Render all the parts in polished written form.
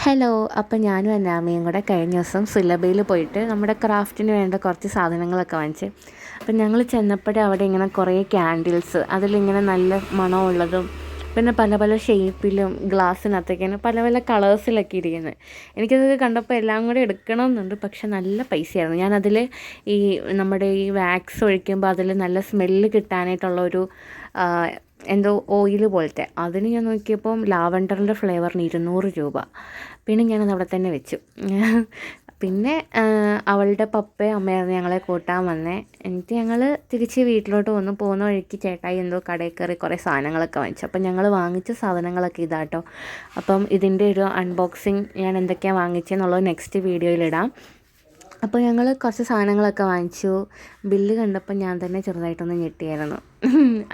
Hello. അപ്പം ഞാനും അന്നാമ്മയും കൂടെ കഴിഞ്ഞ ദിവസം സുലഭയിൽ പോയിട്ട് നമ്മുടെ ക്രാഫ്റ്റിന് വേണ്ട കുറച്ച് സാധനങ്ങളൊക്കെ വാങ്ങിച്ച്. അപ്പം ഞങ്ങൾ ചെന്നപ്പോഴേ അവിടെ ഇങ്ങനെ കുറേ ക്യാൻഡിൽസ്, അതിലിങ്ങനെ നല്ല മണമുള്ളതും പിന്നെ പല പല ഷേപ്പിലും ഗ്ലാസ്സിനകത്തേക്കാണ് പല പല കളേഴ്സിലൊക്കെ ഇരിക്കുന്നത്. എനിക്കത് കണ്ടപ്പോൾ എല്ലാം കൂടെ എടുക്കണമെന്നുണ്ട്, പക്ഷെ നല്ല പൈസയായിരുന്നു. ഞാനതിൽ ഈ നമ്മുടെ ഈ വാക്സ് ഒഴിക്കുമ്പോൾ അതിൽ നല്ല സ്മെല്ല് കിട്ടാനായിട്ടുള്ളൊരു എന്തോ ഓയിൽ പോലത്തെ അതിന് ഞാൻ നോക്കിയപ്പം ലാവൻഡറിൻ്റെ ഫ്ലേവറിന് 200 രൂപ. പിന്നെ ഞാനത് അവിടെ തന്നെ വെച്ചു. പിന്നെ അവളുടെ പപ്പയും അമ്മയായിരുന്നു ഞങ്ങളെ കൂട്ടാൻ വന്നേ. എന്നിട്ട് ഞങ്ങൾ തിരിച്ച് വീട്ടിലോട്ട് വന്നു. പോകുന്ന വഴിക്ക് ചേട്ടായി എന്തോ കടയിൽ കയറി കുറേ സാധനങ്ങളൊക്കെ വാങ്ങിച്ചു. അപ്പം ഞങ്ങൾ വാങ്ങിച്ച സാധനങ്ങളൊക്കെ ഇതാട്ടോ. അപ്പം ഇതിൻ്റെ ഒരു അൺബോക്സിങ് ഞാൻ എന്തൊക്കെയാണ് വാങ്ങിച്ചതെന്നുള്ളത് നെക്സ്റ്റ് വീഡിയോയിലിടാം. അപ്പോൾ ഞങ്ങൾ കുറച്ച് സാധനങ്ങളൊക്കെ വാങ്ങിച്ചു. ബില്ല് കണ്ടപ്പോൾ ഞാൻ തന്നെ ചെറുതായിട്ടൊന്ന് ഞെട്ടിയായിരുന്നു.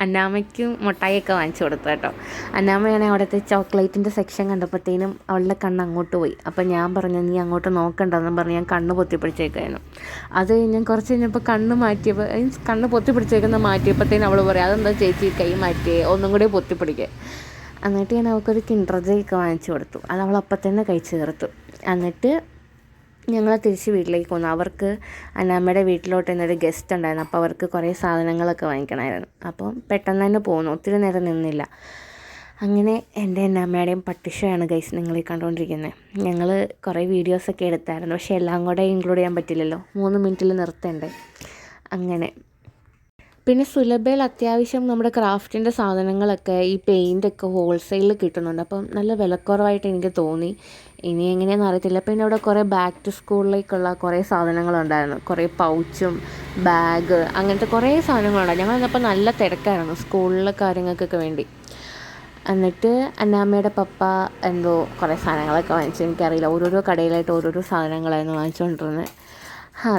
അന്നാമ്മയ്ക്കും മുട്ടായിയൊക്കെ വാങ്ങിച്ചു കൊടുത്തു കേട്ടോ. അന്നാമ്മയാണെങ്കിൽ അവിടുത്തെ ചോക്ലേറ്റിൻ്റെ സെക്ഷൻ കണ്ടപ്പോഴത്തേനും അവളുടെ കണ്ണ് അങ്ങോട്ട് പോയി. അപ്പോൾ ഞാൻ പറഞ്ഞു, നീ അങ്ങോട്ട് നോക്കണ്ടെന്നും പറഞ്ഞ് ഞാൻ കണ്ണ് പൊത്തിപ്പിടിച്ചേക്കായിരുന്നു. അത് ഞാൻ കുറച്ച് കഴിഞ്ഞപ്പോൾ കണ്ണ് മാറ്റിയപ്പോൾ കണ്ണ് പൊത്തിപ്പിടിച്ചേക്കുന്ന മാറ്റിയപ്പോഴത്തേനും അവൾ പറയും, അതെന്താ ചേച്ചി കൈ മാറ്റിയേ, ഒന്നും കൂടി പൊത്തിപ്പിടിക്കുക. എന്നിട്ട് ഞാൻ അവൾക്കൊരു കിൻഡർ ജോയ് ഒക്കെ വാങ്ങിച്ചു കൊടുത്തു. അത് അവൾ അപ്പം തന്നെ കഴിച്ച് തീർത്തു. എന്നിട്ട് ഞങ്ങൾ തിരിച്ച് വീട്ടിലേക്ക് പോന്നു. അവർക്ക് അന്നാമ്മയുടെ വീട്ടിലോട്ട് ഇന്നൊരു ഗസ്റ്റ് ഉണ്ടായിരുന്നു. അപ്പോൾ അവർക്ക് കുറേ സാധനങ്ങളൊക്കെ വാങ്ങിക്കണമായിരുന്നു. അപ്പം പെട്ടെന്ന് തന്നെ പോന്നു, ഒത്തിരി നേരം നിന്നില്ല. അങ്ങനെ എൻ്റെ അന്നാമ്മയുടെയും പട്ടിഷയാണ് ഗൈസ് നിങ്ങളീ കണ്ടുകൊണ്ടിരിക്കുന്നത്. ഞങ്ങൾ കുറേ വീഡിയോസൊക്കെ എടുത്തായിരുന്നു, പക്ഷേ എല്ലാം കൂടെ ഇൻക്ലൂഡ് ചെയ്യാൻ പറ്റില്ലല്ലോ, 3 മിനിറ്റിൽ നിർത്തേണ്ടേ. അങ്ങനെ പിന്നെ സുലഭയിൽ അത്യാവശ്യം നമ്മുടെ ക്രാഫ്റ്റിൻ്റെ സാധനങ്ങളൊക്കെ ഈ പെയിൻ്റൊക്കെ ഹോൾസെയിലിൽ കിട്ടുന്നുണ്ട്. അപ്പം നല്ല വിലക്കുറവായിട്ട് എനിക്ക് തോന്നി. ഇനി എങ്ങനെയാണെന്ന് അറിയത്തില്ല. പിന്നെ അവിടെ കുറേ ബാക്ക് ടു സ്കൂളിലേക്കുള്ള കുറേ സാധനങ്ങളുണ്ടായിരുന്നു. കുറേ പൗച്ചും ബാഗ് അങ്ങനത്തെ കുറേ സാധനങ്ങളുണ്ടായിരുന്നു. ഞങ്ങൾ വന്നപ്പോൾ നല്ല തിരക്കായിരുന്നു സ്കൂളിലെ കാര്യങ്ങൾക്കൊക്കെ വേണ്ടി. എന്നിട്ട് അന്നാമ്മയുടെ പപ്പ എന്തോ കുറേ സാധനങ്ങളൊക്കെ വാങ്ങിച്ചു. എനിക്കറിയില്ല, ഓരോരോ കടയിലായിട്ട് ഓരോരോ സാധനങ്ങളായിരുന്നു വാങ്ങിച്ചുകൊണ്ടിരുന്നത്.